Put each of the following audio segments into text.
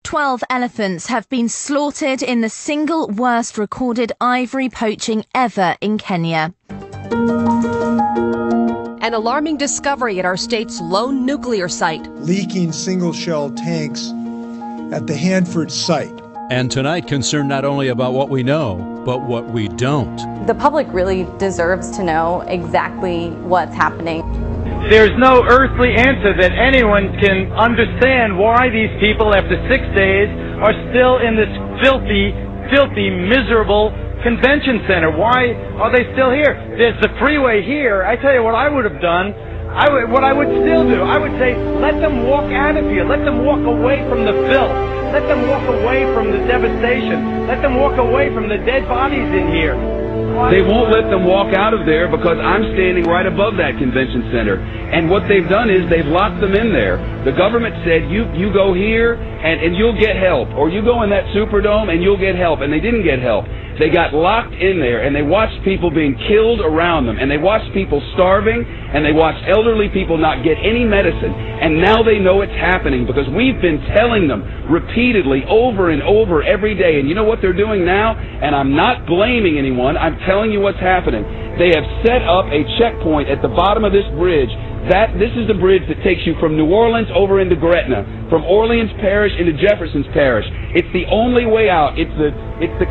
12 elephants have been slaughtered in the single worst recorded ivory poaching ever in Kenya. An alarming discovery at our state's lone nuclear site. Leaking single-shell tanks at the Hanford site. And tonight, concerned not only about what we know, but what we don't. The public really deserves to know exactly what's happening. There's no earthly answer that anyone can understand why these people, after 6 days, are still in this filthy, miserable convention center. Why are they still here? There's the freeway here. I tell you what I would have done. What I would still do, I would say, let them walk out of here. Let them walk away from the filth. Let them walk away from the devastation. Let them walk away from the dead bodies in here. They won't let them walk out of there because I'm standing right above that convention center. And what they've done is they've locked them in there. The government said, you go here and you'll get help. Or you go in that Superdome and you'll get help. And they didn't get help. They got locked in there and they watched people being killed around them. And they watched people starving. And they watched elderly people not get any medicine. And now they know it's happening because we've been telling them repeatedly over and over every day. And you know what they're doing now? And I'm not blaming anyone. I'm telling you what's happening. They have set up a checkpoint at the bottom of this bridge. This is the bridge that takes you from New Orleans over into Gretna, from Orleans Parish into Jefferson's Parish. It's the only way out. It's the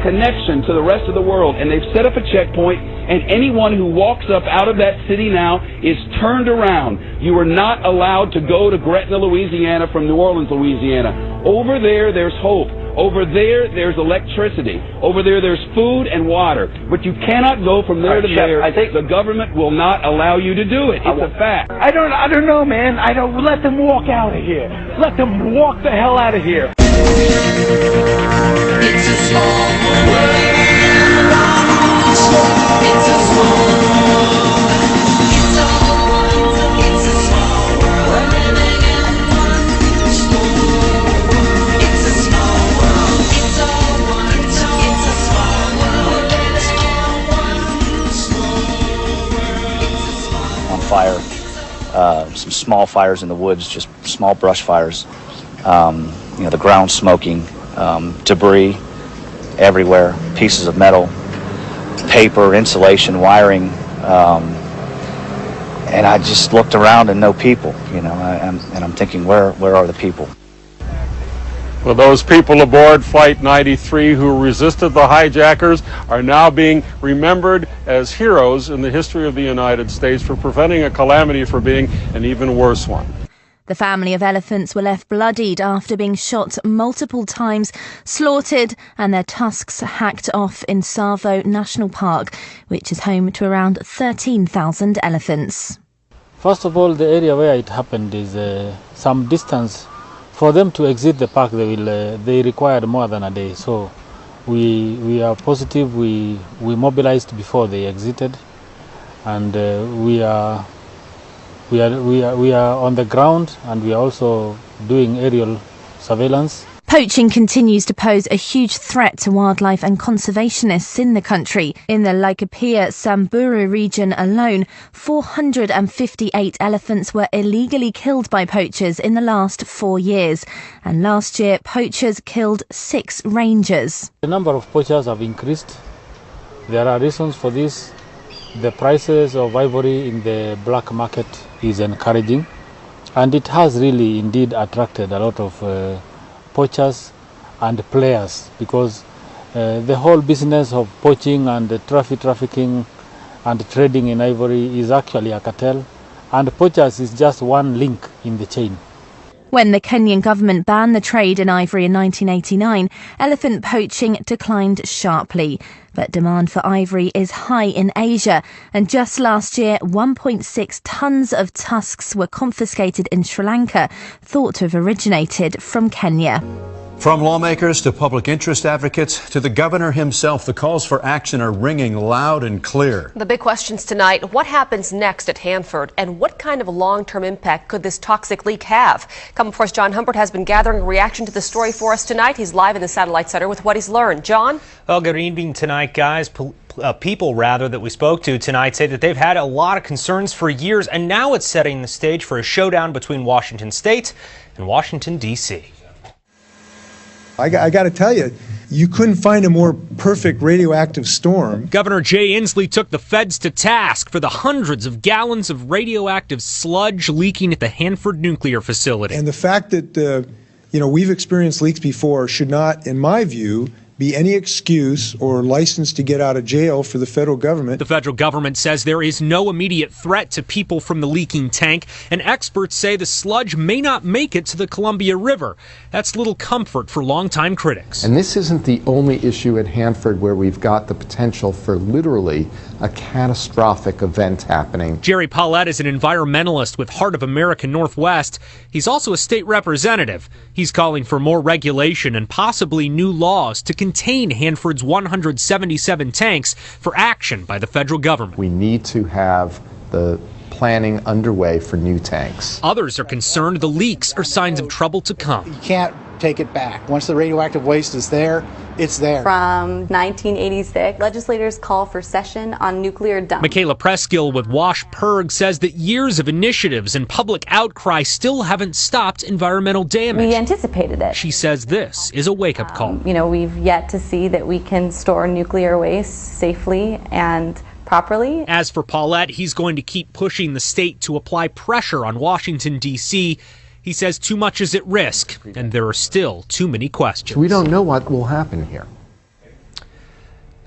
connection to the rest of the world. And they've set up a checkpoint, and anyone who walks up out of that city now is turned around. You are not allowed to go to Gretna, Louisiana from New Orleans, Louisiana. Over there, there's hope. Over there, there's electricity. Over there, there's food and water. But you cannot go from there to there. I think the government will not allow you to do it. It's a fact. I don't know, man. Let them walk out of here. Let them walk the hell out of here. It's a small world. It's a small world. Fire, some small fires in the woods, just small brush fires. The ground smoking, debris everywhere, pieces of metal, paper, insulation, wiring, and I just looked around and no people. And I'm thinking, where are the people? Well, those people aboard Flight 93 who resisted the hijackers are now being remembered as heroes in the history of the United States for preventing a calamity from being an even worse one. The family of elephants were left bloodied after being shot multiple times, slaughtered and their tusks hacked off in Tsavo National Park, which is home to around 13,000 elephants. First of all, the area where it happened is some distance. For them to exit the park, they required more than a day. So we are positive. We mobilized before they exited, and we are on the ground, and we are also doing aerial surveillance. Poaching continues to pose a huge threat to wildlife and conservationists in the country. In the Laikipia-Samburu region alone, 458 elephants were illegally killed by poachers in the last 4 years. And last year, poachers killed 6 rangers. The number of poachers have increased. There are reasons for this. The prices of ivory in the black market is encouraging. And it has really indeed attracted a lot of poachers and players, because the whole business of poaching and trafficking and trading in ivory is actually a cartel, and poachers is just one link in the chain. When the Kenyan government banned the trade in ivory in 1989, elephant poaching declined sharply. But demand for ivory is high in Asia, and just last year 1.6 tons of tusks were confiscated in Sri Lanka, thought to have originated from Kenya. From lawmakers to public interest advocates to the governor himself, the calls for action are ringing loud and clear. The big questions tonight: what happens next at Hanford, and what kind of long-term impact could this toxic leak have? Coming for us, John Humbert has been gathering a reaction to the story for us tonight. He's live in the Satellite Center with what he's learned. John? Well, good evening tonight, guys. People that we spoke to tonight say that they've had a lot of concerns for years, and now it's setting the stage for a showdown between Washington State and Washington, D.C. I got to tell you, you couldn't find a more perfect radioactive storm. Governor Jay Inslee took the feds to task for the hundreds of gallons of radioactive sludge leaking at the Hanford nuclear facility. And the fact that, we've experienced leaks before should not, in my view, be any excuse or license to get out of jail for the federal government. The federal government says there is no immediate threat to people from the leaking tank, and experts say the sludge may not make it to the Columbia River. That's little comfort for longtime critics. And this isn't the only issue at Hanford where we've got the potential for literally a catastrophic event happening. Jerry Paulette is an environmentalist with Heart of America Northwest. He's also a state representative. He's calling for more regulation and possibly new laws to contain Hanford's 177 tanks for action by the federal government. We need to have the planning underway for new tanks. Others are concerned the leaks are signs of trouble to come. You can't take it back. Once the radioactive waste is there, it's there. From 1986, legislators call for session on nuclear dumps. Michaela Preskill with Wash-Perg says that years of initiatives and public outcry still haven't stopped environmental damage. We anticipated it. She says this is a wake-up call. We've yet to see that we can store nuclear waste safely and properly. As for Paulette, he's going to keep pushing the state to apply pressure on Washington, D.C. He says too much is at risk, and there are still too many questions. We don't know what will happen here.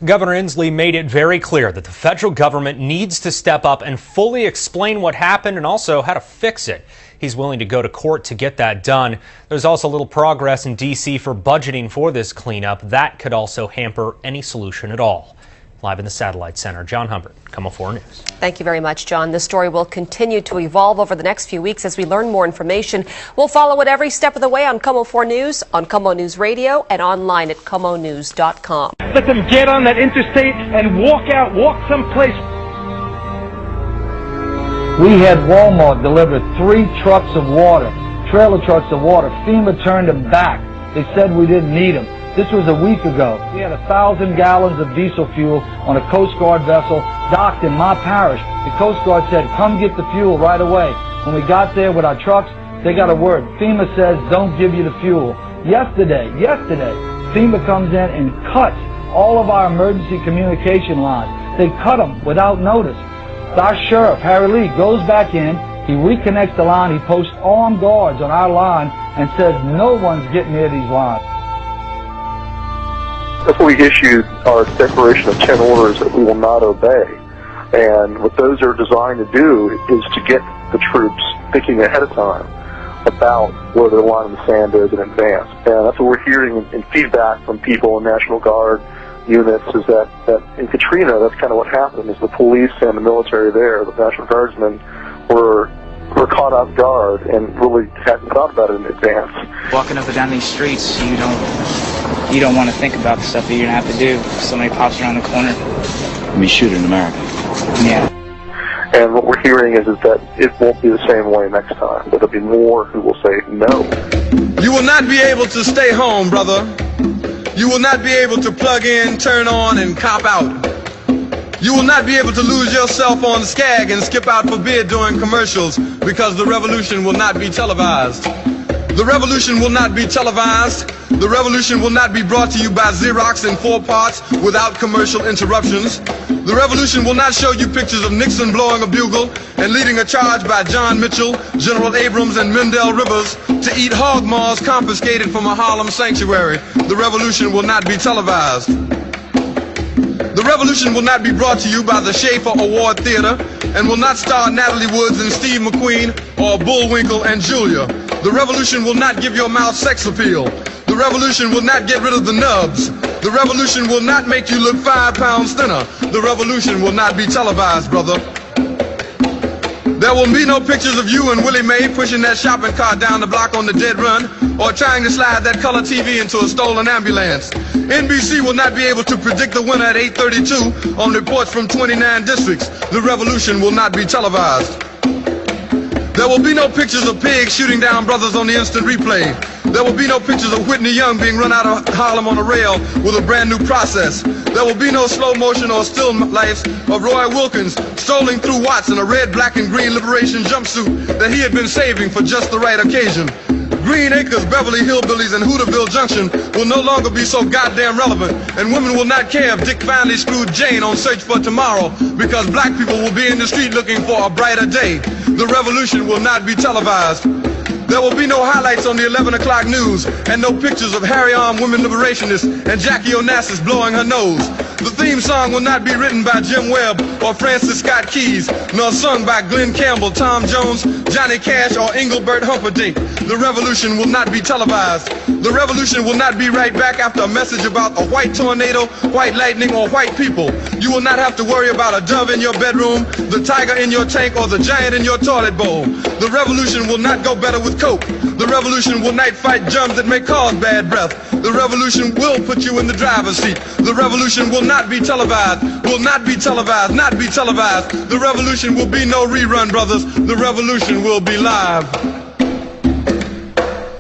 Governor Inslee made it very clear that the federal government needs to step up and fully explain what happened and also how to fix it. He's willing to go to court to get that done. There's also little progress in D.C. for budgeting for this cleanup. That could also hamper any solution at all. Live in the Satellite Center, John Humbert, KOMO 4 News. Thank you very much, John. This story will continue to evolve over the next few weeks as we learn more information. We'll follow it every step of the way on KOMO 4 News, on KOMO News Radio, and online at KOMOnews.com. Let them get on that interstate and walk someplace. We had Walmart deliver 3 trucks of water, trailer trucks of water. FEMA turned them back. They said we didn't need them. This was a week ago. We had 1,000 gallons of diesel fuel on a Coast Guard vessel docked in my parish. The Coast Guard said, come get the fuel right away. When we got there with our trucks, they got a word. FEMA says, don't give you the fuel. Yesterday, FEMA comes in and cuts all of our emergency communication lines. They cut them without notice. Our sheriff, Harry Lee, goes back in. He reconnects the line. He posts armed guards on our line and says, no one's getting near these lines. That's what we issued our declaration of 10 orders that we will not obey. And what those are designed to do is to get the troops thinking ahead of time about where their line in the sand is in advance. And that's what we're hearing in feedback from people in National Guard units is that in Katrina, that's kind of what happened, is the police and the military there, the National Guardsmen, were caught off guard and really hadn't thought about it in advance. Walking up and down these streets, you don't want to think about the stuff that you're going to have to do. If somebody pops around the corner. We shoot in America. Yeah. And what we're hearing is that it won't be the same way next time. That there'll be more who will say no. You will not be able to stay home, brother. You will not be able to plug in, turn on, and cop out. You will not be able to lose yourself on Skag and skip out for beer during commercials because the revolution will not be televised. The revolution will not be televised. The revolution will not be brought to you by Xerox in 4 parts without commercial interruptions. The revolution will not show you pictures of Nixon blowing a bugle and leading a charge by John Mitchell, General Abrams, and Mendel Rivers to eat hog maws confiscated from a Harlem sanctuary. The revolution will not be televised. The revolution will not be brought to you by the Schaefer Award Theater and will not star Natalie Woods and Steve McQueen or Bullwinkle and Julia. The revolution will not give your mouth sex appeal. The revolution will not get rid of the nubs. The revolution will not make you look 5 pounds thinner. The revolution will not be televised, brother. There will be no pictures of you and Willie Mae pushing that shopping cart down the block on the dead run or trying to slide that color TV into a stolen ambulance. NBC will not be able to predict the winner at 8:32 on reports from 29 districts. The revolution will not be televised. There will be no pictures of pigs shooting down brothers on the instant replay. There will be no pictures of Whitney Young being run out of Harlem on a rail with a brand new process. There will be no slow motion or still lifes of Roy Wilkins strolling through Watts in a red, black, and green liberation jumpsuit that he had been saving for just the right occasion. Green Acres, Beverly Hillbillies, and Hooterville Junction will no longer be so goddamn relevant, and women will not care if Dick finally screwed Jane on Search for Tomorrow, because black people will be in the street looking for a brighter day. The revolution will not be televised. There will be no highlights on the 11 o'clock news, and no pictures of hairy-armed women liberationists and Jackie Onassis blowing her nose. The theme song will not be written by Jim Webb or Francis Scott Keys, nor sung by Glenn Campbell, Tom Jones, Johnny Cash, or Engelbert Humperdinck. The revolution will not be televised. The revolution will not be right back after a message about a white tornado, white lightning, or white people. You will not have to worry about a dove in your bedroom, the tiger in your tank, or the giant in your toilet bowl. The revolution will not go better with coke. The revolution will not fight germs that may cause bad breath. The revolution will put you in the driver's seat. The revolution will not be televised, will not be televised, not be televised. The revolution will be no rerun, brothers. The revolution will be live.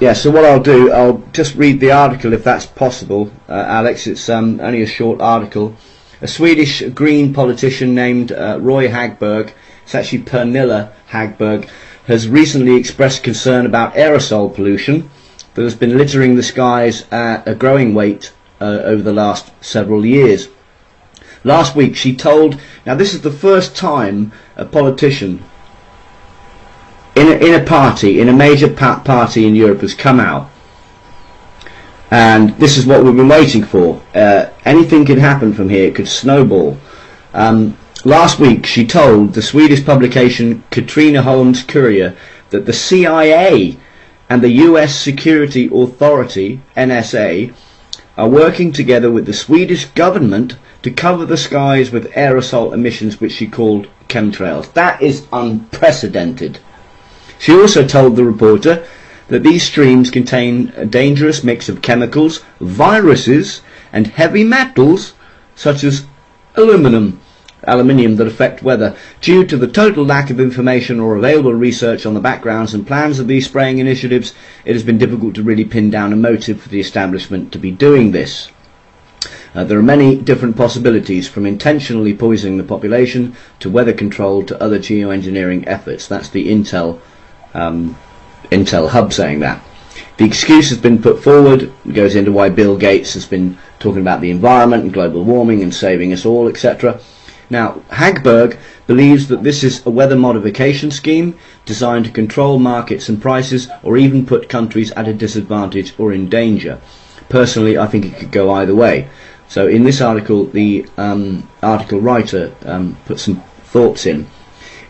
Yeah, so what I'll do, I'll just read the article if that's possible, Alex. It's only a short article. A Swedish Green politician named Roy Hagberg, it's actually Pernilla Hagberg, has recently expressed concern about aerosol pollution that has been littering the skies at a growing rate over the last several years. Last week she told, now this is the first time a politician in a party, in a major party in Europe, has come out, and this is what we've been waiting for. Anything can happen from here, it could snowball. Last week she told the Swedish publication Katrina Holmes Courier that the CIA and the US Security Authority, NSA, are working together with the Swedish government to cover the skies with aerosol emissions, which she called chemtrails. That is unprecedented. She also told the reporter that these streams contain a dangerous mix of chemicals, viruses, and heavy metals such as aluminium that affect weather. Due to the total lack of information or available research on the backgrounds and plans of these spraying initiatives, it has been difficult to really pin down a motive for the establishment to be doing this. There are many different possibilities, from intentionally poisoning the population to weather control to other geoengineering efforts. That's the Intel hub saying that. The excuse has been put forward, goes into why Bill Gates has been talking about the environment and global warming and saving us all, etc. Now, Hagberg believes that this is a weather modification scheme designed to control markets and prices, or even put countries at a disadvantage or in danger. Personally, I think it could go either way. So in this article, the article writer put some thoughts in.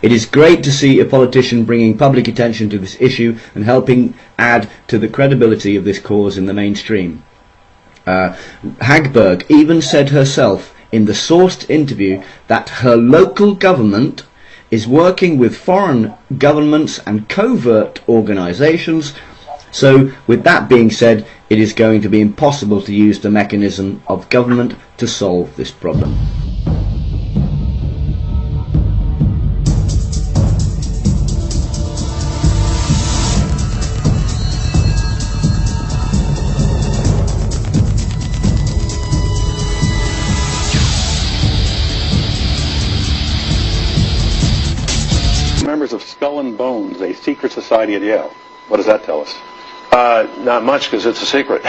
It is great to see a politician bringing public attention to this issue and helping add to the credibility of this cause in the mainstream. Hagberg even said herself in the sourced interview that her local government is working with foreign governments and covert organisations. So with that being said, it is going to be impossible to use the mechanism of government to solve this problem. Members of Skull and Bones, a secret society at Yale. What does that tell us? Not much, because it's a secret.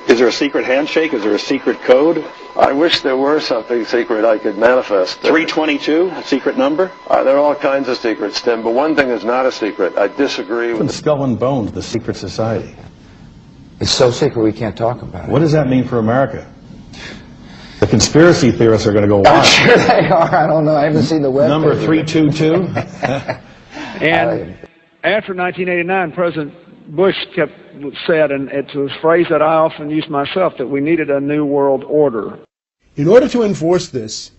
Is there a secret handshake? Is there a secret code? I wish there were something secret I could manifest. 322, a secret number? There are all kinds of secrets, Tim, but one thing is not a secret. I disagree with Skull and Bones, the secret society. It's so secret we can't talk about it. What does that mean for America? The conspiracy theorists are going to go wild. I'm sure they are. I don't know. I haven't seen the web. Number 322. And after 1989, President Bush said, and it's a phrase that I often use myself, that we needed a new world order. In order to enforce this,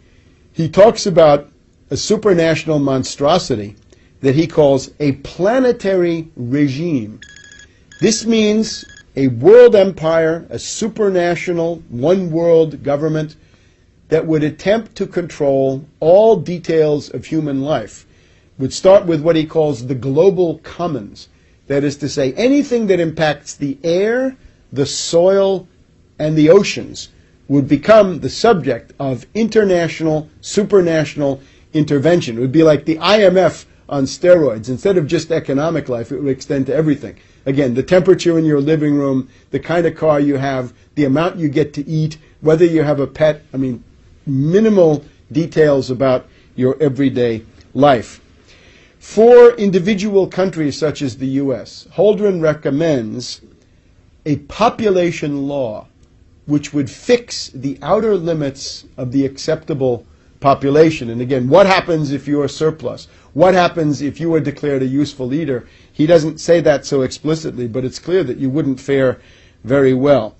he talks about a supranational monstrosity that he calls a planetary regime. This means a world empire, a supranational, one-world government that would attempt to control all details of human life. Would start with what he calls the global commons. That is to say, anything that impacts the air, the soil, and the oceans would become the subject of international, supranational intervention. It would be like the IMF on steroids. Instead of just economic life, it would extend to everything. again, the temperature in your living room, the kind of car you have, the amount you get to eat, whether you have a pet. I mean, minimal details about your everyday life. For individual countries such as the U.S., Holdren recommends a population law which would fix the outer limits of the acceptable population. And again, what happens if you are surplus? What happens if you are declared a useful eater? He doesn't say that so explicitly, but it's clear that you wouldn't fare very well.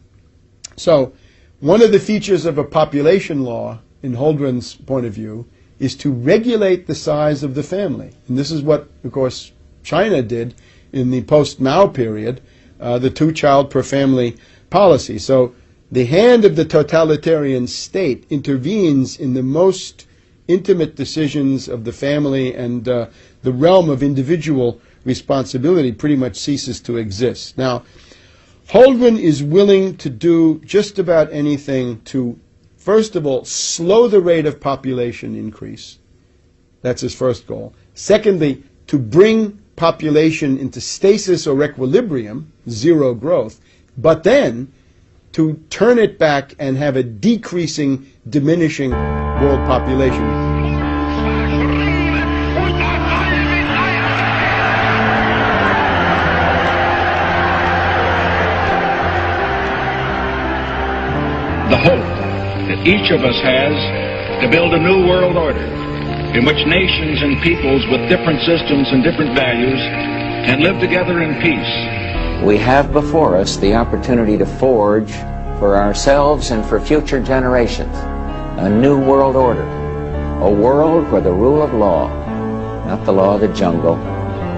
So, one of the features of a population law, in Holdren's point of view, is to regulate the size of the family. And this is what, of course, China did in the post-Mao period, the two-child per family policy. So the hand of the totalitarian state intervenes in the most intimate decisions of the family, and the realm of individual responsibility pretty much ceases to exist. Now, Holdren is willing to do just about anything to, first of all, slow the rate of population increase. That's his first goal. Secondly, to bring population into stasis or equilibrium, zero growth, but then to turn it back and have a decreasing, diminishing world population. The hope that each of us has to build a new world order in which nations and peoples with different systems and different values can live together in peace. We have before us the opportunity to forge for ourselves and for future generations a new world order, a world where the rule of law, not the law of the jungle,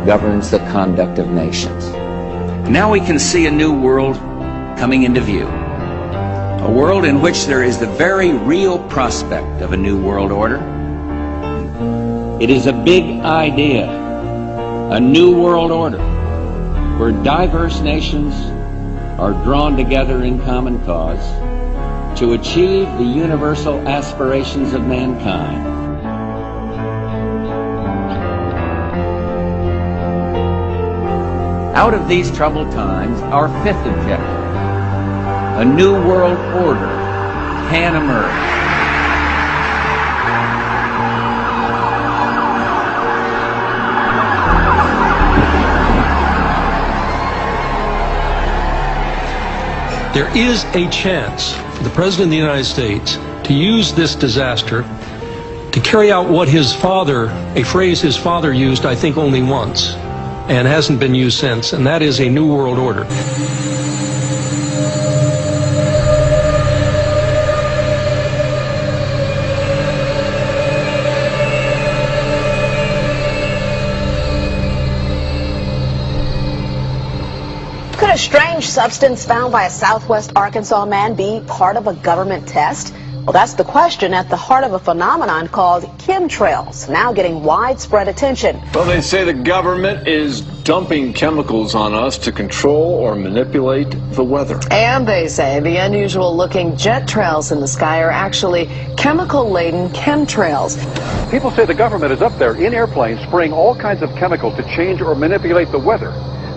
governs the conduct of nations. Now we can see a new world coming into view. A world in which there is the very real prospect of a new world order. It is a big idea, a new world order, where diverse nations are drawn together in common cause to achieve the universal aspirations of mankind. Out of these troubled times, our fifth objective, a new world order, can emerge. There is a chance for the President of the United States to use this disaster to carry out what his father, a phrase his father used, I think, only once, and hasn't been used since, and that is a new world order. Could a strange substance found by a Southwest Arkansas man be part of a government test? Well, that's the question at the heart of a phenomenon called chemtrails, now getting widespread attention. Well, they say the government is dumping chemicals on us to control or manipulate the weather. And they say the unusual-looking jet trails in the sky are actually chemical-laden chemtrails. People say the government is up there in airplanes spraying all kinds of chemicals to change or manipulate the weather,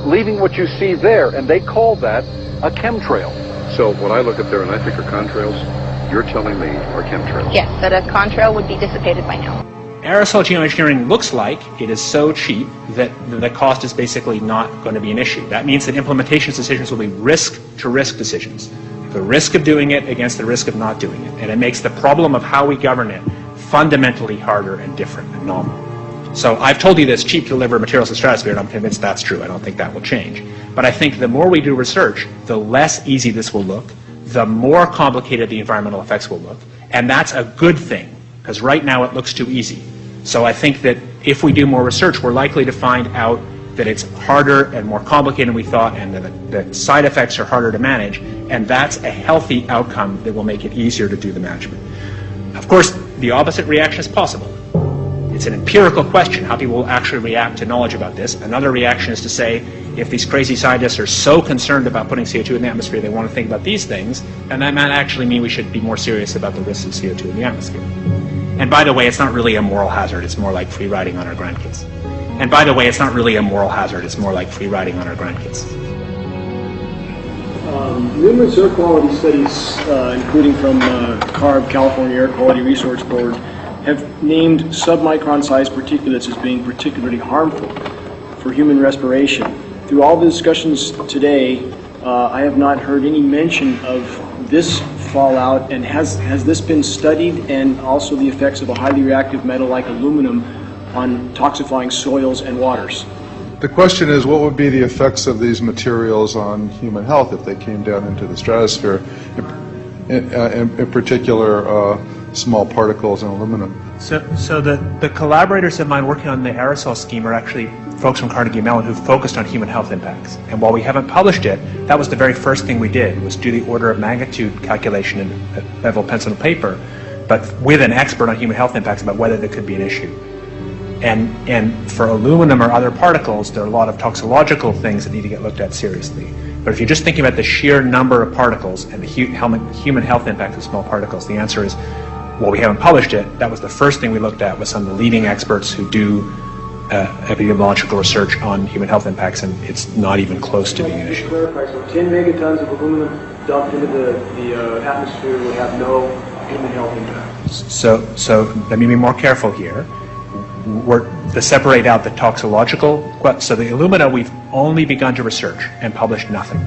leaving what you see there, and they call that a chemtrail. So what I look up there and I think are contrails, you're telling me are chemtrails? Yes, that a contrail would be dissipated by now. Aerosol geoengineering looks like it is so cheap that the cost is basically not going to be an issue. That means that implementation decisions will be risk-to-risk decisions. The risk of doing it against the risk of not doing it. And it makes the problem of how we govern it fundamentally harder and different and novel. So I've told you that it's cheap to deliver materials to the stratosphere, and I'm convinced that's true. I don't think that will change. But I think the more we do research, the less easy this will look, the more complicated the environmental effects will look. And that's a good thing, because right now it looks too easy. So I think that if we do more research, we're likely to find out that it's harder and more complicated than we thought, and that the side effects are harder to manage, and that's a healthy outcome that will make it easier to do the management. Of course, the opposite reaction is possible. It's an empirical question how people will actually react to knowledge about this. Another reaction is to say, if these crazy scientists are so concerned about putting CO2 in the atmosphere, they want to think about these things, and that might actually mean we should be more serious about the risks of CO2 in the atmosphere. And by the way, it's not really a moral hazard, it's more like free riding on our grandkids. And by the way, it's not really a moral hazard. It's more like free riding on our grandkids. Numerous air quality studies, including from CARB, California Air Quality Resource Board, have named submicron-sized particulates as being particularly harmful for human respiration. Through all the discussions today, I have not heard any mention of this fallout, and has this been studied, and also the effects of a highly reactive metal like aluminum on toxifying soils and waters? The question is, what would be the effects of these materials on human health if they came down into the stratosphere, in particular small particles and aluminum? So the collaborators of mine working on the aerosol scheme are actually folks from Carnegie Mellon who focused on human health impacts. And while we haven't published it, that was the very first thing we did, was do the order of magnitude calculation in level pencil and paper, but with an expert on human health impacts about whether there could be an issue. And for aluminum or other particles, there are a lot of toxicological things that need to get looked at seriously. But if you're just thinking about the sheer number of particles and the human health impact of small particles, the answer is, well, we haven't published it. That was the first thing we looked at with some of the leading experts who do epidemiological research on human health impacts, and it's not even close to being an issue. To clarify, so 10 megatons of aluminum dumped into the atmosphere would have no human health impact. So let me be more careful here. We're to separate out the toxicological. So the alumina, we've only begun to research and published nothing.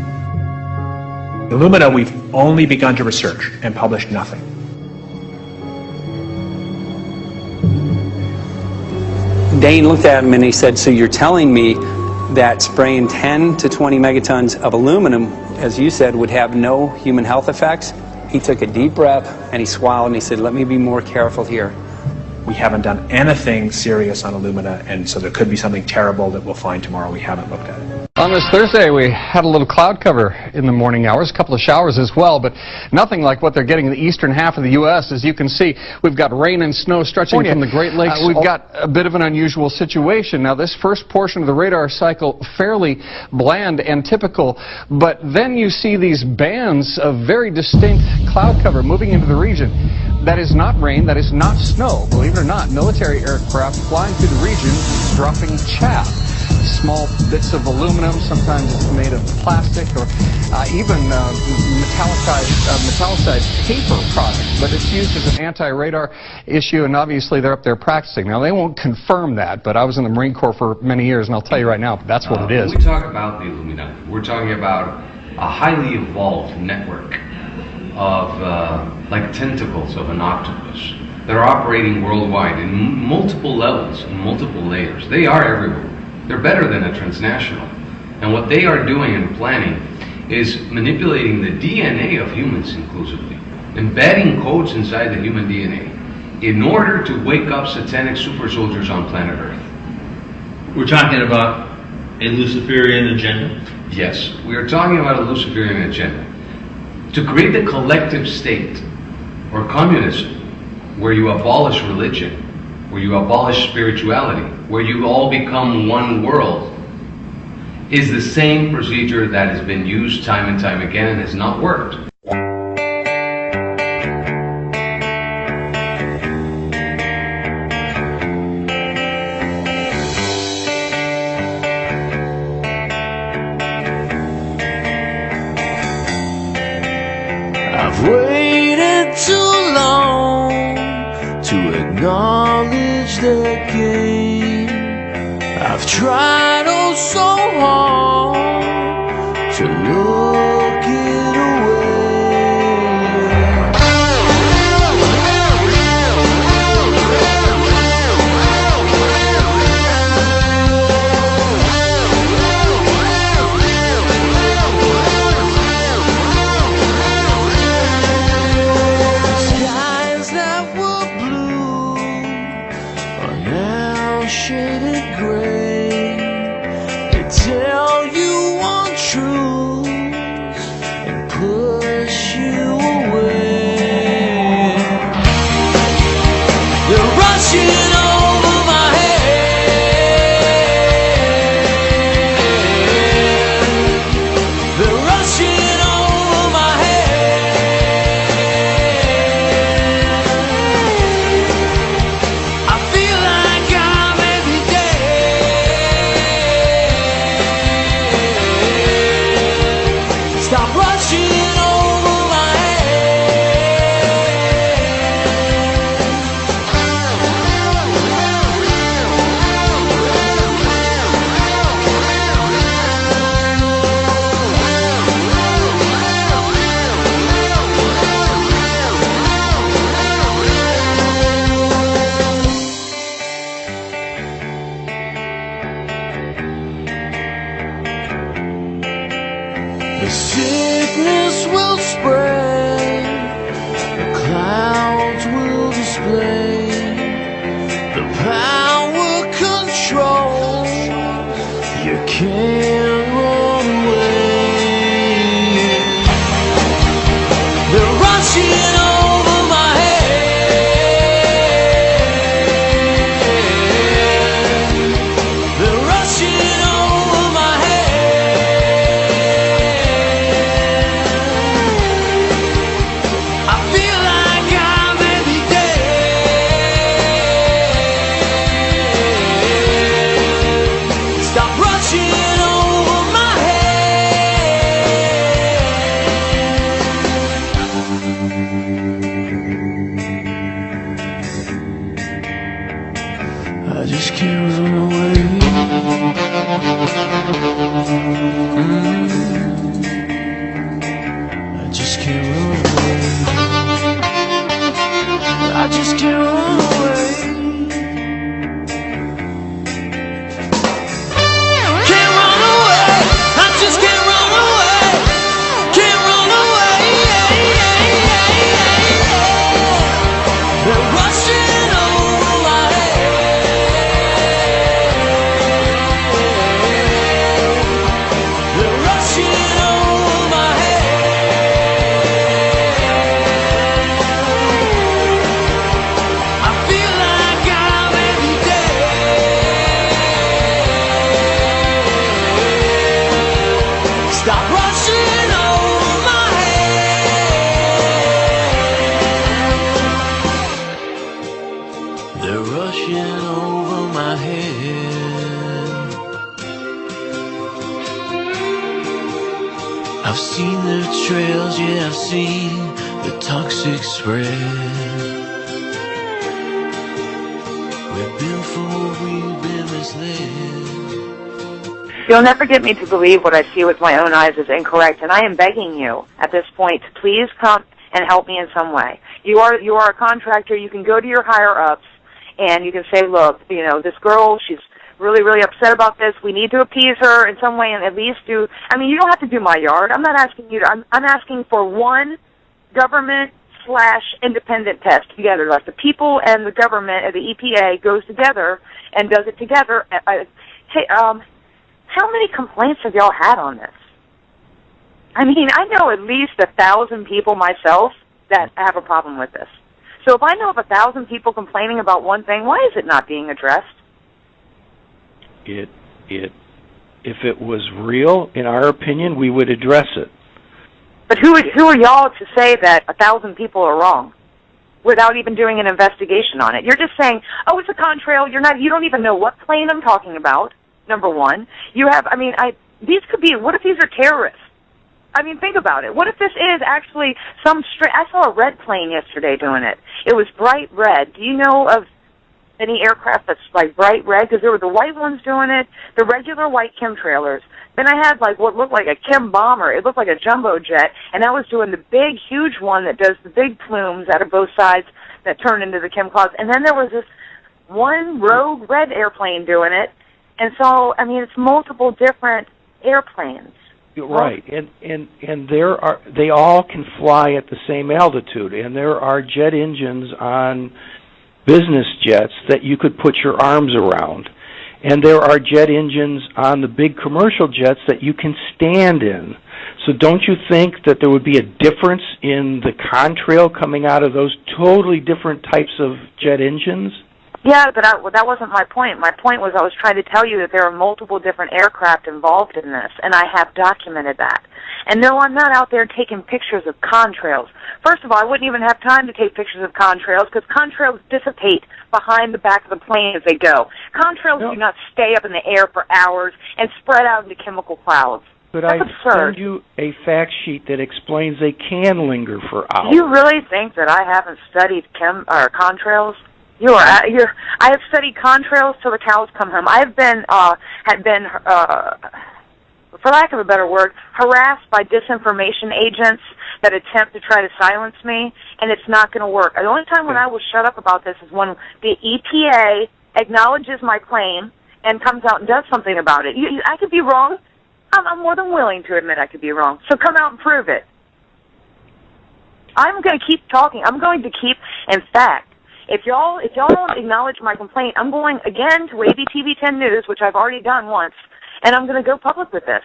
Alumina, we've only begun to research and published nothing. Dane looked at him and he said, so you're telling me that spraying 10 to 20 megatons of aluminum, as you said, would have no human health effects? He took a deep breath and he swallowed and he said, let me be more careful here. We haven't done anything serious on alumina, and so there could be something terrible that we'll find tomorrow. We haven't looked at it. On this Thursday, we had a little cloud cover in the morning hours, a couple of showers as well, but nothing like what they're getting in the eastern half of the U.S. As you can see, we've got rain and snow stretching from the Great Lakes. We've got a bit of an unusual situation. Now, this first portion of the radar cycle, fairly bland and typical, but then you see these bands of very distinct cloud cover moving into the region. That is not rain, that is not snow. Believe it or not, military aircraft flying through the region dropping chaff. Small bits of aluminum, sometimes it's made of plastic, or even metallicized paper product, but it's used as an anti-radar issue, and obviously they're up there practicing. Now, they won't confirm that, but I was in the Marine Corps for many years, and I'll tell you right now, that's what it is. When we talk about the alumina, we're talking about a highly evolved network of like tentacles of an octopus that are operating worldwide in multiple levels and multiple layers. They are everywhere. They're better than a transnational. And what they are doing and planning is manipulating the DNA of humans inclusively, embedding codes inside the human DNA in order to wake up satanic super soldiers on planet Earth. We're talking about a Luciferian agenda? Yes, we are talking about a Luciferian agenda. To create the collective state, or communism, where you abolish religion, where you abolish spirituality, where you all become one world, is the same procedure that has been used time and time again and has not worked. I've waited too long to acknowledge the game. I've tried oh so hard to look it skies that were blue are now shaded gray. They tell you untruths and push you away. They're rushing over my head. They're rushing over my head. I feel like I may be dead. just can't run away. I just can't run away. Can't run away. I just can't run away. Can't run away. They're rushing over my head. They're rushing over my head. I feel like I'm every day. Stop rushing over my head. They're rushing over my head. I've seen their trails, yeah, I've seen the toxic spread. We've been fooled, we've been misled. You'll never get me to believe what I see with my own eyes is incorrect, and I am begging you at this point to please come and help me in some way. You are a contractor. You can go to your higher-ups, and you can say, look, you know, this girl, she's really, really upset about this. We need to appease her in some way and at least do, I mean, you don't have to do my yard. I'm not asking you to, I'm asking for one government/independent test together. Like the people and the government and the EPA goes together and does it together. Hey, how many complaints have y'all had on this? I mean, I know at least 1,000 people myself that have a problem with this. So if I know of 1,000 people complaining about one thing, why is it not being addressed? If it was real, in our opinion, we would address it. But who are y'all to say that 1,000 people are wrong without even doing an investigation on it? You're just saying, oh, it's a contrail. You don't even know what plane I'm talking about. Number one, these could be. What if these are terrorists? I mean, think about it. What if this is actually I saw a red plane yesterday doing it. It was bright red. Do you know of any aircraft that's like bright red? Because there were the white ones doing it, the regular white chemtrailers. Then I had like what looked like a chem bomber. It looked like a jumbo jet, and I was doing the big, huge one that does the big plumes out of both sides that turn into the chem clouds. And then there was this one rogue red airplane doing it. And so, I mean, it's multiple different airplanes. Right, and they all can fly at the same altitude, and there are jet engines on business jets that you could put your arms around, and there are jet engines on the big commercial jets that you can stand in. So don't you think that there would be a difference in the contrail coming out of those totally different types of jet engines? Yeah, but that wasn't my point. My point was I was trying to tell you that there are multiple different aircraft involved in this, and I have documented that. And no, I'm not out there taking pictures of contrails. First of all, I wouldn't even have time to take pictures of contrails because contrails dissipate behind the back of the plane as they go. Contrails do not stay up in the air for hours and spread out into chemical clouds. But I send you a fact sheet that explains they can linger for hours. Do you really think that I haven't studied contrails? I have studied contrails till the cows come home. I've been, for lack of a better word, harassed by disinformation agents that attempt to try to silence me, and it's not going to work. The only time when I will shut up about this is when the EPA acknowledges my claim and comes out and does something about it. I could be wrong. I'm more than willing to admit I could be wrong. So come out and prove it. I'm going to keep talking. I'm going to keep, in fact, if y'all don't acknowledge my complaint, I'm going again to ABTV 10 News, which I've already done once, and I'm going to go public with this.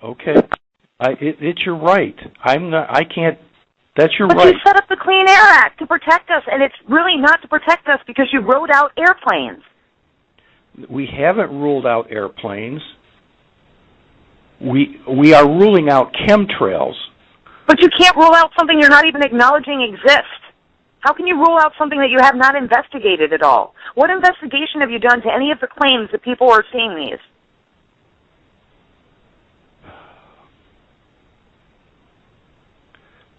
Okay, it's your right. I can't. That's your right. But you set up the Clean Air Act to protect us, and it's really not to protect us because you ruled out airplanes. We haven't ruled out airplanes. We are ruling out chemtrails. But you can't rule out something you're not even acknowledging exists. How can you rule out something that you have not investigated at all? What investigation have you done to any of the claims that people are seeing these?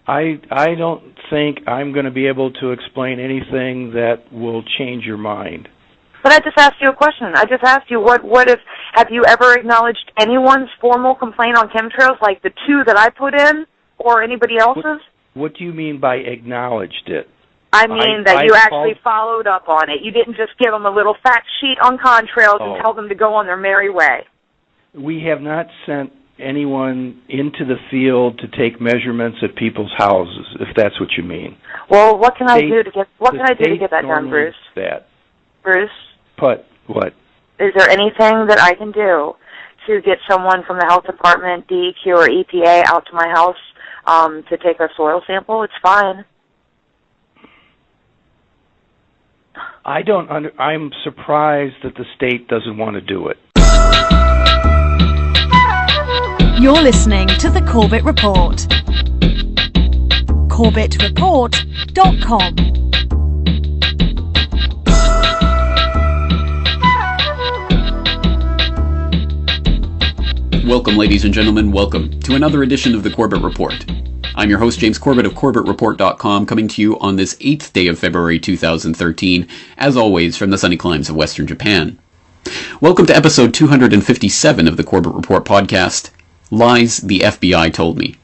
I don't think I'm going to be able to explain anything that will change your mind. But I just asked you a question. I just asked you, have you ever acknowledged anyone's formal complaint on chemtrails, like the two that I put in? or anybody else's? What do you mean by acknowledged it? I mean that you actually followed up on it. You didn't just give them a little fact sheet on contrails and tell them to go on their merry way. We have not sent anyone into the field to take measurements at people's houses, if that's what you mean. Well, what can I do to get that done, Bruce? Bruce? What? Is there anything that I can do to get someone from the health department, DEQ, or EPA out to my house to take a soil sample? It's fine. I'm surprised that the state doesn't want to do it. You're listening to The Corbett Report. CorbettReport.com. Welcome, ladies and gentlemen. Welcome to another edition of The Corbett Report. I'm your host, James Corbett of CorbettReport.com, coming to you on this 8th day of February 2013, as always, from the sunny climes of Western Japan. Welcome to episode 257 of the Corbett Report podcast, Lies the FBI Told Me.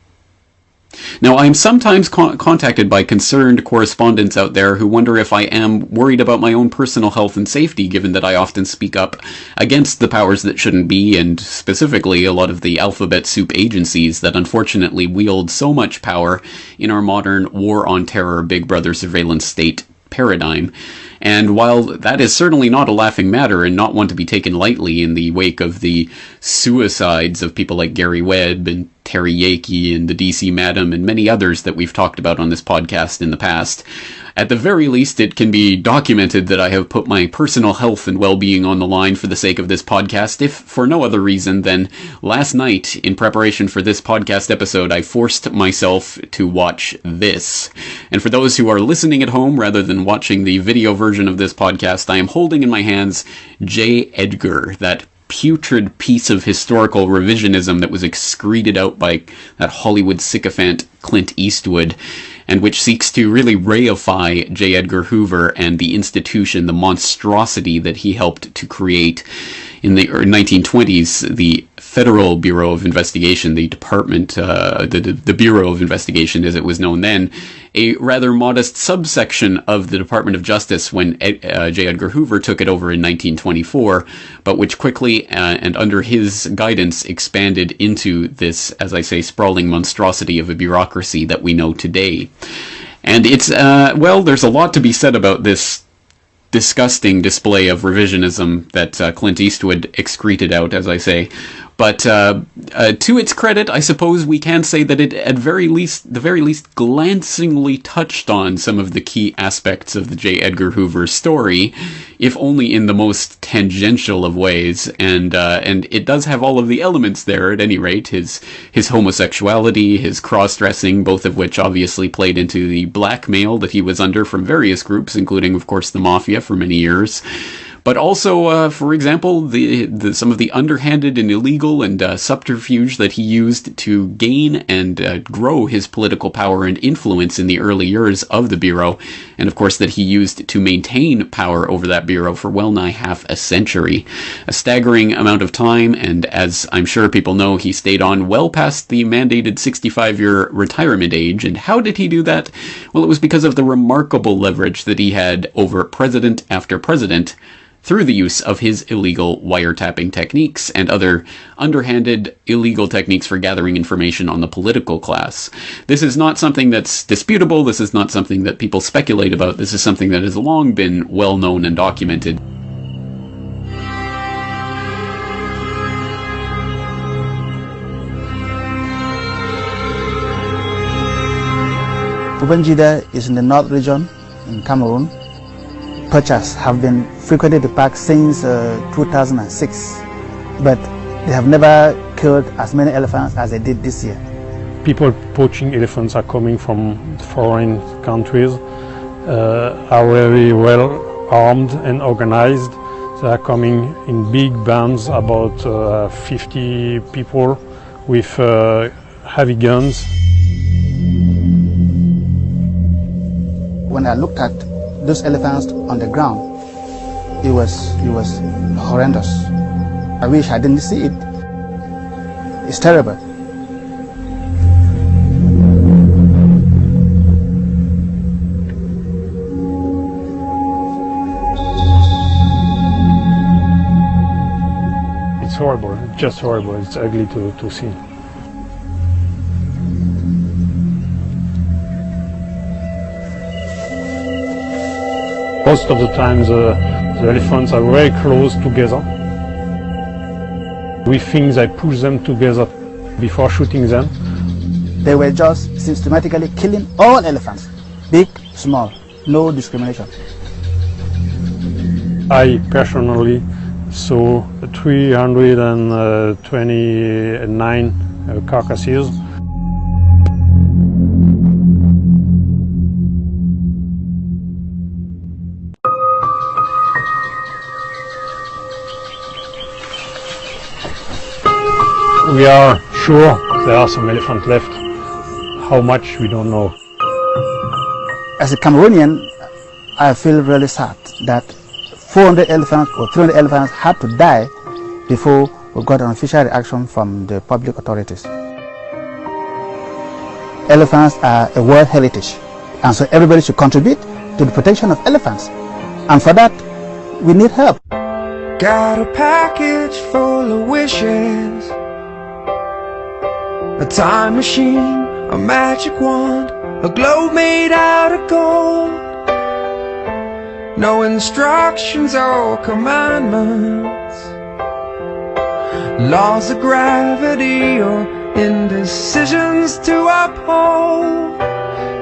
Now, I am sometimes contacted by concerned correspondents out there who wonder if I am worried about my own personal health and safety, given that I often speak up against the powers that shouldn't be, and specifically a lot of the alphabet soup agencies that unfortunately wield so much power in our modern war on terror, Big Brother surveillance state paradigm. And while that is certainly not a laughing matter and not one to be taken lightly in the wake of the suicides of people like Gary Webb and Terry Yakey and the DC Madam and many others that we've talked about on this podcast in the past, at the very least it can be documented that I have put my personal health and well-being on the line for the sake of this podcast, if for no other reason than last night, in preparation for this podcast episode, I forced myself to watch this. And for those who are listening at home rather than watching the video version of this podcast, I am holding in my hands J. Edgar, that putrid piece of historical revisionism that was excreted out by that Hollywood sycophant Clint Eastwood, and which seeks to really reify J. Edgar Hoover and the institution, the monstrosity that he helped to create in the 1920s, the Federal Bureau of Investigation, the department, the Bureau of Investigation as it was known then, a rather modest subsection of the Department of Justice when J. Edgar Hoover took it over in 1924, but which quickly and under his guidance expanded into this, as I say, sprawling monstrosity of a bureaucracy that we know today. And it's, well, there's a lot to be said about this disgusting display of revisionism that Clint Eastwood excreted out, as I say. But to its credit, I suppose we can say that it, at the very least, glancingly touched on some of the key aspects of the J. Edgar Hoover story, if only in the most tangential of ways. And it does have all of the elements there, at any rate. His homosexuality, his cross-dressing, both of which obviously played into the blackmail that he was under from various groups, including, of course, the Mafia for many years. But also, for example, some of the underhanded and illegal and subterfuge that he used to gain and grow his political power and influence in the early years of the Bureau, and of course that he used to maintain power over that Bureau for well nigh half a century. A staggering amount of time, and as I'm sure people know, he stayed on well past the mandated 65-year retirement age. And how did he do that? Well, it was because of the remarkable leverage that he had over president after president, through the use of his illegal wiretapping techniques and other underhanded illegal techniques for gathering information on the political class. This is not something that's disputable. This is not something that people speculate about. This is something that has long been well known and documented. Ubangida is in the North region in Cameroon. Poachers have been frequenting the park since 2006, but they have never killed as many elephants as they did this year. People poaching elephants are coming from foreign countries, are very well armed and organized. They are coming in big bands, about 50 people with heavy guns. When I looked at those elephants on the ground, it was horrendous. I wish I didn't see it. It's terrible. just horrible. It's ugly to see. Most of the time the elephants are very close together. We think they push them together before shooting them. They were just systematically killing all elephants, big, small, no discrimination. I personally saw 329 carcasses. We are sure there are some elephants left. How much, we don't know. As a Cameroonian, I feel really sad that 400 elephants or 300 elephants had to die before we got an official reaction from the public authorities. Elephants are a world heritage, and so everybody should contribute to the protection of elephants. And for that, we need help. Got a package full of wishes, a time machine, a magic wand, a globe made out of gold. No instructions or commandments, laws of gravity or indecisions to uphold.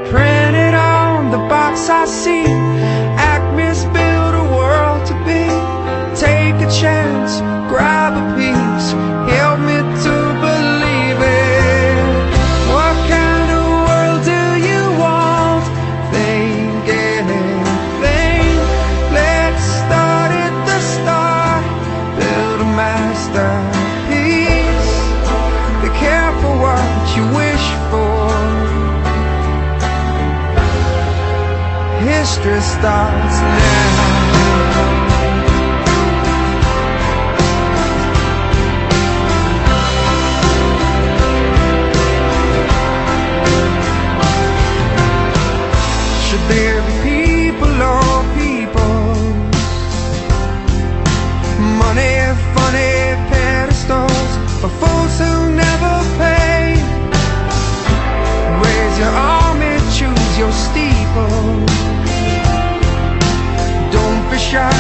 Printed on the box I see, Acme's build a world to be. Take a chance, grab a piece, help me to believe it. What kind of world do you want? Think anything. Let's start at the start, build a masterpiece. Be careful what you wish for. History starts now. There be people or peoples, money, funny pedestals for fools who never pay. Raise your army, choose your steeple. Don't be shy,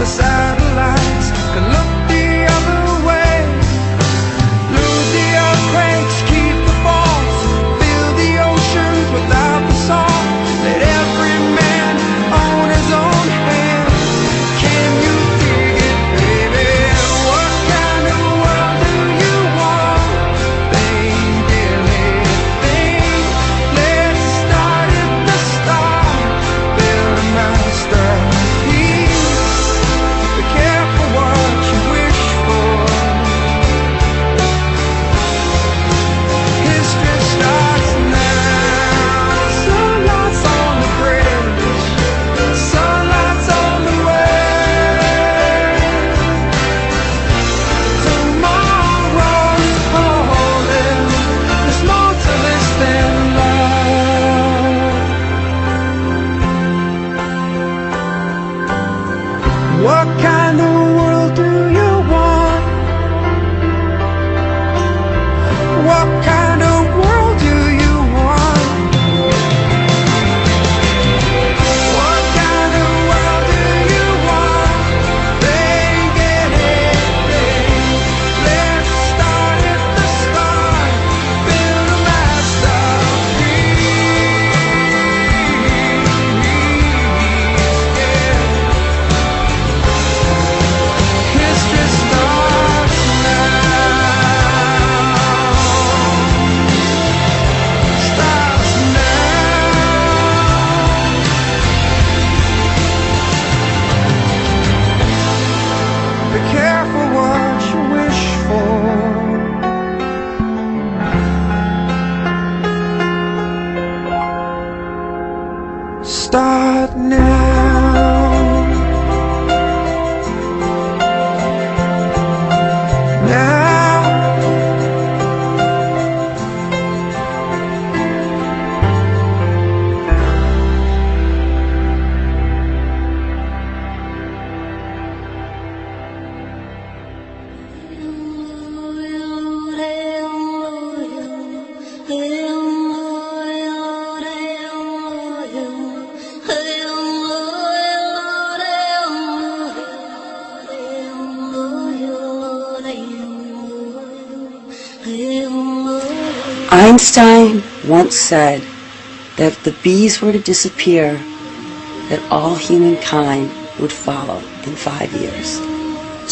the satellites can look the other way. Lose the earthquakes, keep the faults, fill the oceans without the salt. Let every man own his own hand. Can you dig it, baby? What kind of world do you want? Think anything. Let's start at the start, build a masterpiece. Be careful what you wish for. History starts now. Sunlight's on the bridge, sunlight's on the way. Tomorrow's calling, there's more to this than love. What kind of world do you want? What kind of world do you want? What kind of world do you want? Think anything. Let's start at the start, build a masterpiece. History starts now. Starts now. Be careful what you wish for. Start now. Now. Einstein once said that if the bees were to disappear, that all humankind would follow in 5 years.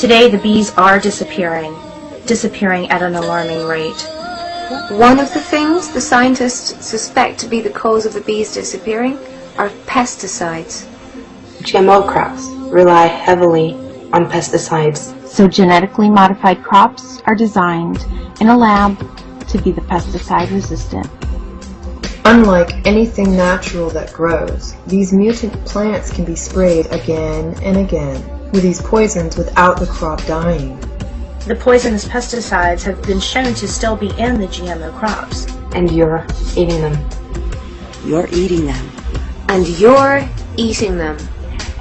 Today, the bees are disappearing at an alarming rate. One of the things the scientists suspect to be the cause of the bees disappearing are pesticides. GMO crops rely heavily on pesticides. So genetically modified crops are designed in a lab to be the pesticide resistant. Unlike anything natural that grows, these mutant plants can be sprayed again and again with these poisons without the crop dying. The poisonous pesticides have been shown to still be in the GMO crops. And you're eating them. You're eating them. And you're eating them.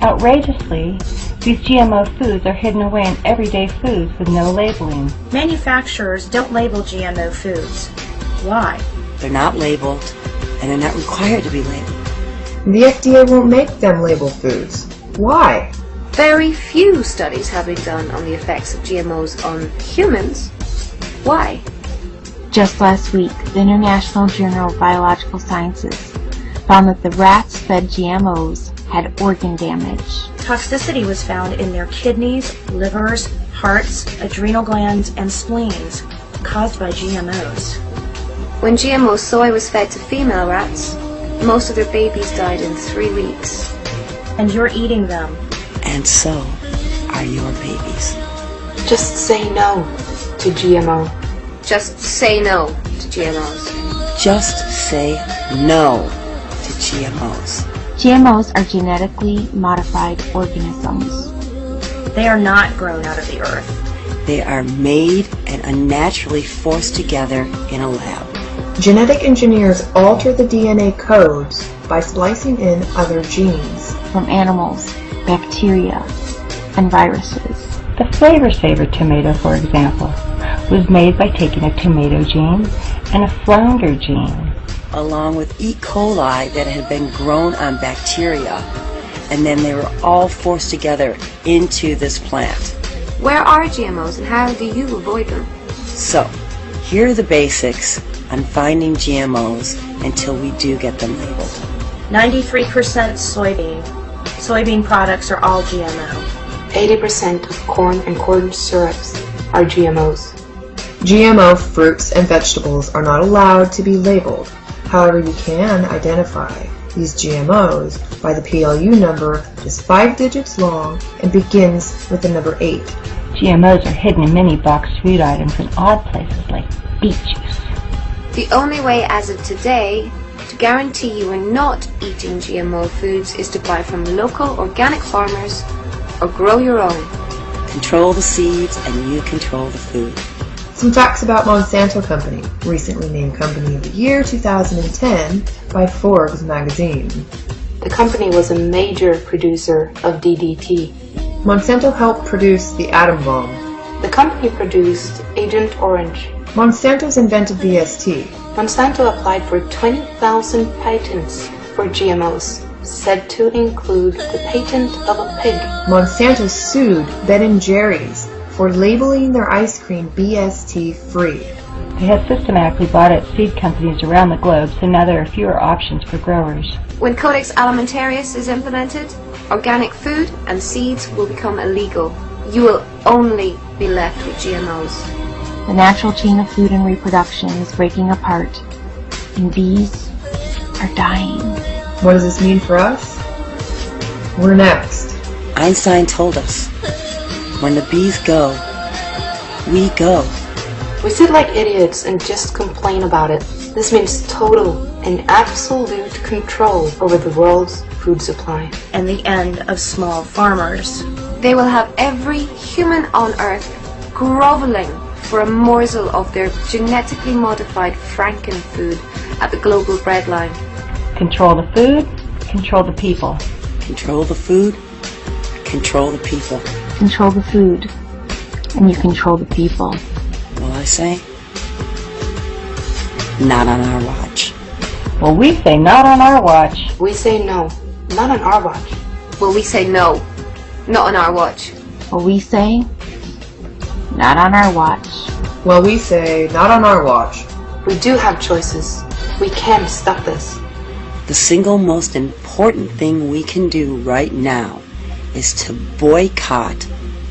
Outrageously, these GMO foods are hidden away in everyday foods with no labeling. Manufacturers don't label GMO foods. Why? They're not labeled, and they're not required to be labeled. The FDA won't make them label foods. Why? Very few studies have been done on the effects of GMOs on humans. Why? Just last week, the International Journal of Biological Sciences found that the rats fed GMOs had organ damage. Toxicity was found in their kidneys, livers, hearts, adrenal glands, and spleens caused by GMOs. When GMO soy was fed to female rats, most of their babies died in 3 weeks. And you're eating them. And so are your babies. Just say no to GMO. Just say no to GMOs. Just say no to GMOs. GMOs are genetically modified organisms. They are not grown out of the earth. They are made and unnaturally forced together in a lab. Genetic engineers alter the DNA codes by splicing in other genes. From animals, bacteria, and viruses. The Flavor Saver tomato, for example, was made by taking a tomato gene and a flounder gene, along with E. coli that had been grown on bacteria, and then they were all forced together into this plant. Where are GMOs and how do you avoid them? So, here are the basics on finding GMOs until we do get them labeled. 93% soybean. Soybean products are all GMO. 80% of corn and corn syrups are GMOs. GMO fruits and vegetables are not allowed to be labeled. However, you can identify these GMOs by the PLU number, just 5 digits long, and begins with the number 8. GMOs are hidden in many boxed food items in odd places like beet juice. The only way as of today to guarantee you are not eating GMO foods is to buy from local organic farmers or grow your own. Control the seeds and you control the food. Some facts about Monsanto Company, recently named Company of the Year 2010 by Forbes magazine. The company was a major producer of DDT. Monsanto helped produce the atom bomb. The company produced Agent Orange. Monsanto's invented DST. Monsanto applied for 20,000 patents for GMOs, said to include the patent of a pig. Monsanto sued Ben & Jerry's for labeling their ice cream BST free. They have systematically bought out seed companies around the globe, so now there are fewer options for growers. When Codex Alimentarius is implemented, organic food and seeds will become illegal. You will only be left with GMOs. The natural chain of food and reproduction is breaking apart, and bees are dying. What does this mean for us? We're next. Einstein told us, when the bees go, we go. We sit like idiots and just complain about it. This means total and absolute control over the world's food supply. And the end of small farmers. They will have every human on earth groveling for a morsel of their genetically modified frankenfood at the global breadline. Control the food, control the people. Control the food, control the people. Control the food, and you control the people. Will I say? Not on our watch. Well, we say not on our watch. We say no, not on our watch. Well, we say no, not on our watch. Well, we say not on our watch. Well, we say not on our watch. We do have choices. We can stop this. The single most important thing we can do right now is to boycott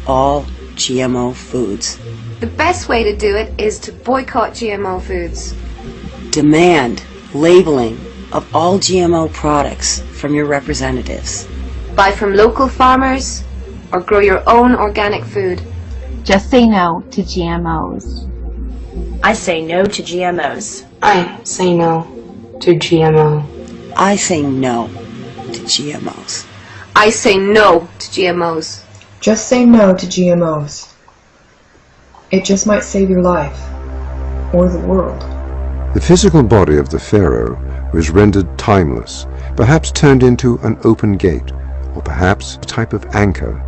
all GMO foods. The best way to do it is to boycott GMO foods. Demand labeling of all GMO products from your representatives. Buy from local farmers or grow your own organic food. Just say no to GMOs. I say no to GMOs. I say no to GMO. I say no to GMOs. I say no to GMOs. Just say no to GMOs. It just might save your life, or the world. The physical body of the pharaoh was rendered timeless, perhaps turned into an open gate, or perhaps a type of anchor.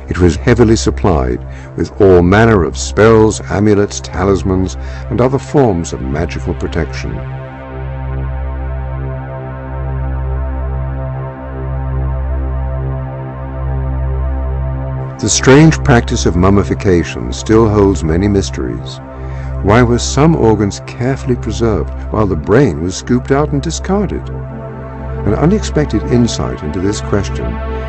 It was heavily supplied with all manner of spells, amulets, talismans, and other forms of magical protection. The strange practice of mummification still holds many mysteries. Why were some organs carefully preserved while the brain was scooped out and discarded? An unexpected insight into this question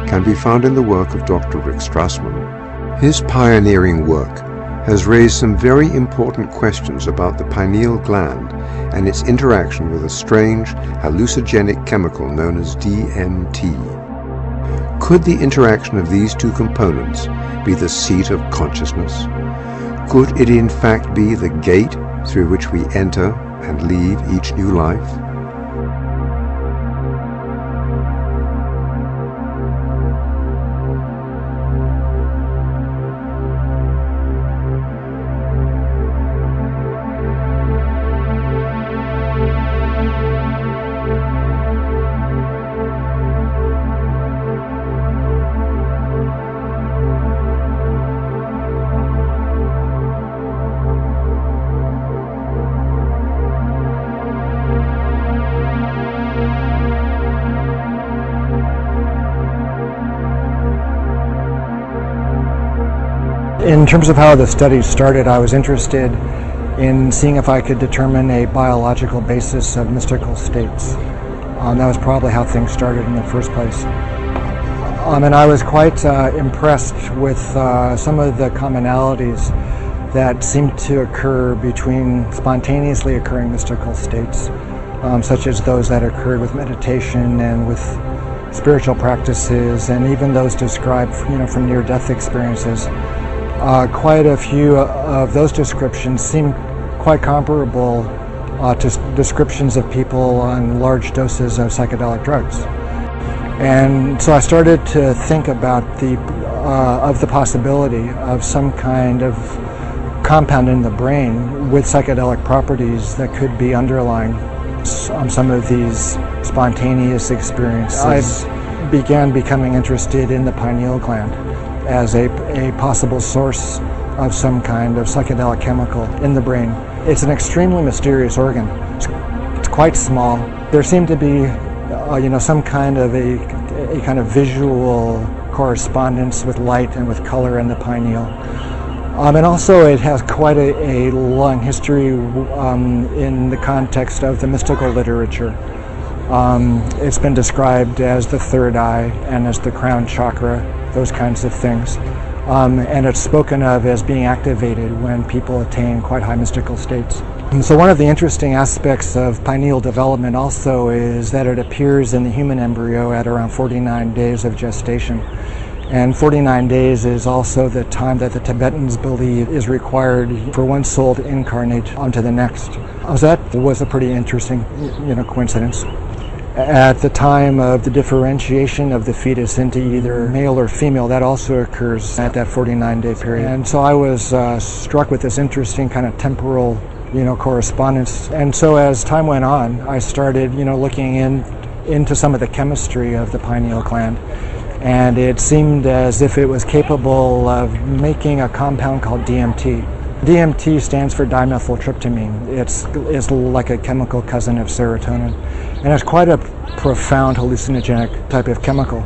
can be found in the work of Dr. Rick Strassman. His pioneering work has raised some very important questions about the pineal gland and its interaction with a strange hallucinogenic chemical known as DMT. Could the interaction of these two components be the seat of consciousness? Could it in fact be the gate through which we enter and leave each new life? In terms of how the study started, I was interested in seeing if I could determine a biological basis of mystical states. That was probably how things started in the first place. And I was quite impressed with some of the commonalities that seemed to occur between spontaneously occurring mystical states, such as those that occurred with meditation and with spiritual practices, and even those described, from near-death experiences. Quite a few of those descriptions seem quite comparable to descriptions of people on large doses of psychedelic drugs. And so I started to think about the possibility of some kind of compound in the brain with psychedelic properties that could be underlying some of these spontaneous experiences. I began becoming interested in the pineal gland as a possible source of some kind of psychedelic chemical in the brain. It's an extremely mysterious organ. It's quite small. There seemed to be, some kind of a kind of visual correspondence with light and with color in the pineal. And also it has quite a long history in the context of the mystical literature. It's been described as the third eye and as the crown chakra, those kinds of things. And it's spoken of as being activated when people attain quite high mystical states. And so one of the interesting aspects of pineal development also is that it appears in the human embryo at around 49 days of gestation. And 49 days is also the time that the Tibetans believe is required for one soul to incarnate onto the next. So that was a pretty interesting, coincidence. At the time of the differentiation of the fetus into either male or female, that also occurs at that 49-day period. And so I was struck with this interesting kind of temporal, correspondence. And so as time went on, I started, looking into some of the chemistry of the pineal gland. And it seemed as if it was capable of making a compound called DMT. DMT stands for dimethyltryptamine. It's like a chemical cousin of serotonin. And it's quite a profound hallucinogenic type of chemical.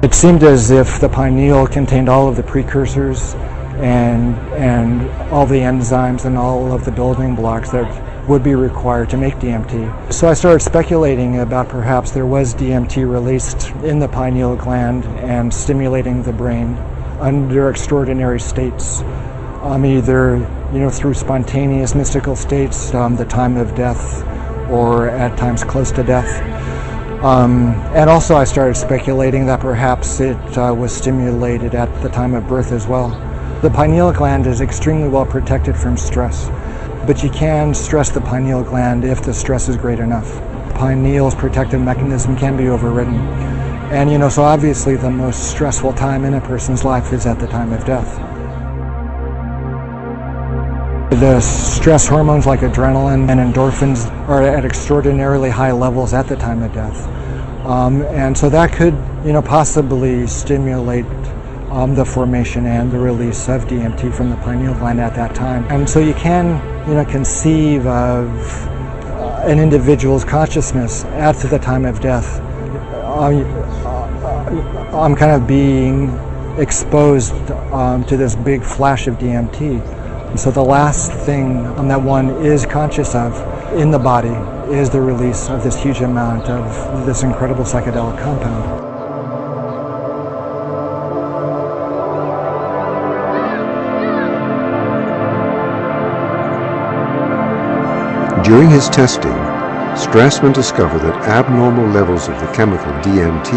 It seemed as if the pineal contained all of the precursors and all the enzymes and all of the building blocks that would be required to make DMT. So I started speculating about perhaps there was DMT released in the pineal gland and stimulating the brain under extraordinary states, either through spontaneous mystical states, the time of death, or at times close to death. And also I started speculating that perhaps it was stimulated at the time of birth as well. The pineal gland is extremely well protected from stress, but you can stress the pineal gland if the stress is great enough. Pineal's protective mechanism can be overridden. And so obviously the most stressful time in a person's life is at the time of death. The stress hormones like adrenaline and endorphins are at extraordinarily high levels at the time of death. And so that could, possibly stimulate the formation and the release of DMT from the pineal gland at that time. And so you can, conceive of an individual's consciousness at the time of death. I'm kind of being exposed to this big flash of DMT. So the last thing that one is conscious of in the body is the release of this huge amount of this incredible psychedelic compound. During his testing, Strassman discovered that abnormal levels of the chemical DMT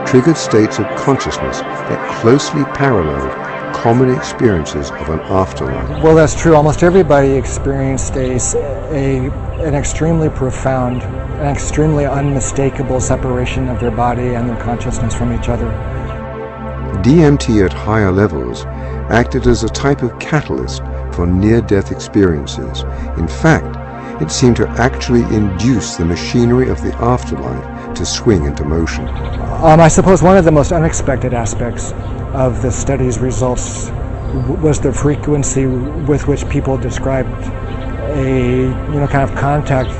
triggered states of consciousness that closely paralleled common experiences of an afterlife. Well, that's true. Almost everybody experienced an extremely profound, an extremely unmistakable separation of their body and their consciousness from each other. DMT at higher levels acted as a type of catalyst for near-death experiences. In fact, it seemed to actually induce the machinery of the afterlife to swing into motion. I suppose one of the most unexpected aspects of the study's results was the frequency with which people described a kind of contact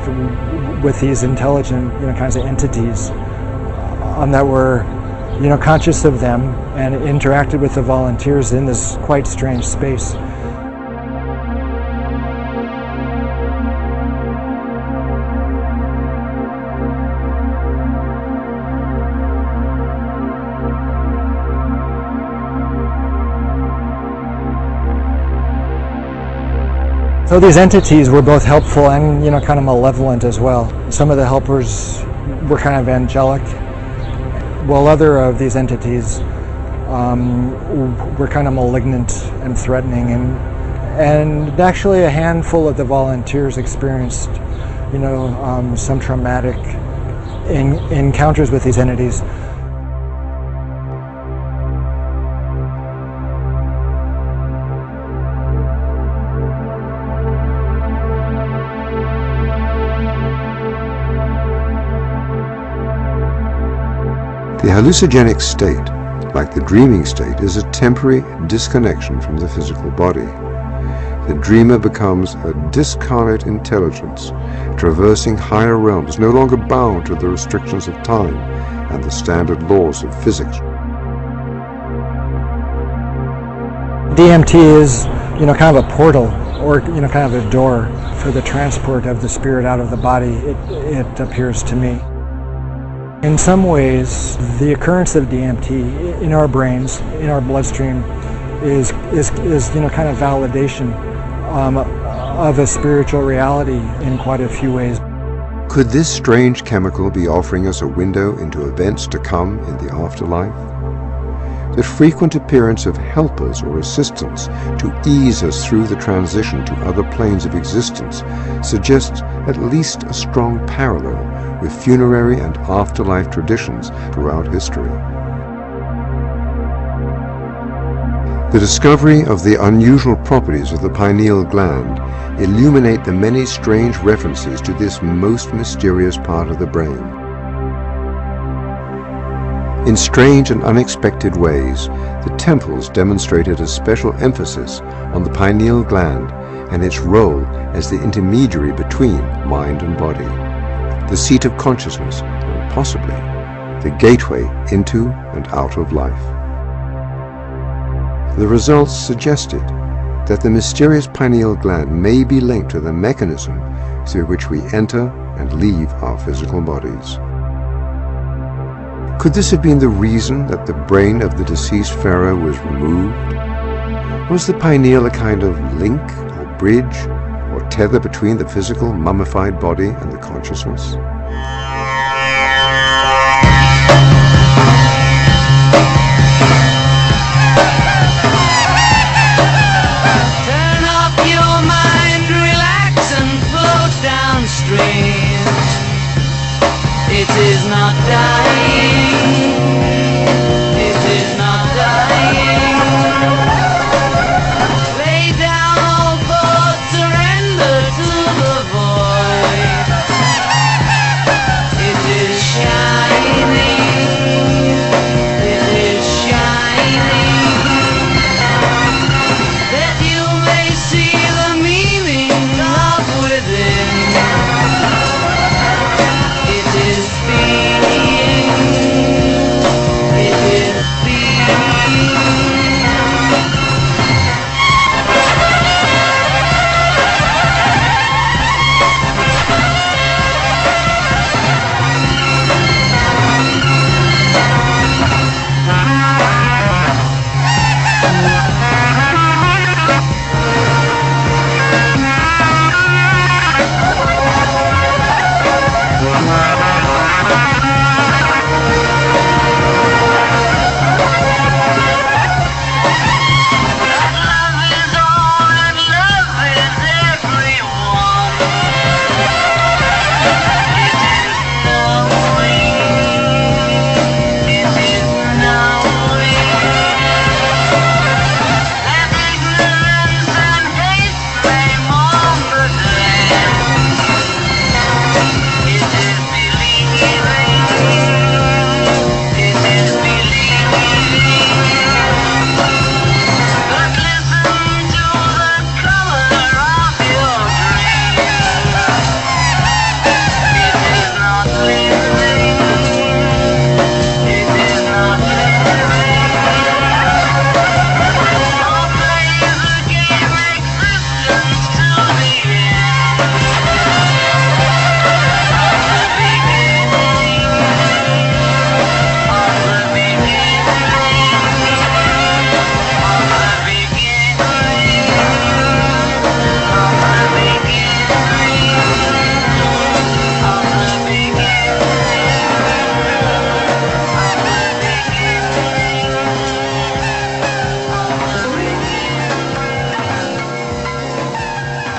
with these intelligent kinds of entities that were conscious of them and interacted with the volunteers in this quite strange space. So these entities were both helpful and, kind of malevolent as well. Some of the helpers were kind of angelic, while other of these entities were kind of malignant and threatening. And actually a handful of the volunteers experienced, some traumatic encounters with these entities. The hallucinogenic state, like the dreaming state, is a temporary disconnection from the physical body. The dreamer becomes a discarnate intelligence, traversing higher realms, no longer bound to the restrictions of time and the standard laws of physics. DMT is, kind of a portal, or, kind of a door for the transport of the spirit out of the body, it appears to me. In some ways, the occurrence of DMT in our brains, in our bloodstream, is kind of validation of a spiritual reality in quite a few ways. Could this strange chemical be offering us a window into events to come in the afterlife? The frequent appearance of helpers or assistants to ease us through the transition to other planes of existence suggests at least a strong parallel with funerary and afterlife traditions throughout history. The discovery of the unusual properties of the pineal gland illuminate the many strange references to this most mysterious part of the brain. In strange and unexpected ways, the temples demonstrated a special emphasis on the pineal gland and its role as the intermediary between mind and body, the seat of consciousness, and possibly the gateway into and out of life. The results suggested that the mysterious pineal gland may be linked to the mechanism through which we enter and leave our physical bodies. Could this have been the reason that the brain of the deceased pharaoh was removed? Was the pineal a kind of link or bridge or tether between the physical mummified body and the consciousness? It is not dying. It is not dying. Lay down all thoughts, surrender to the void. It is shining. It is shining. That you may see the meaning of within.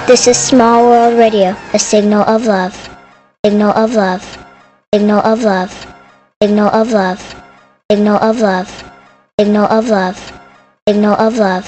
This is Small World Radio, a signal of love. Signal of love. Signal of love. Signal of love. Signal of love. Signal of love. Signal of love.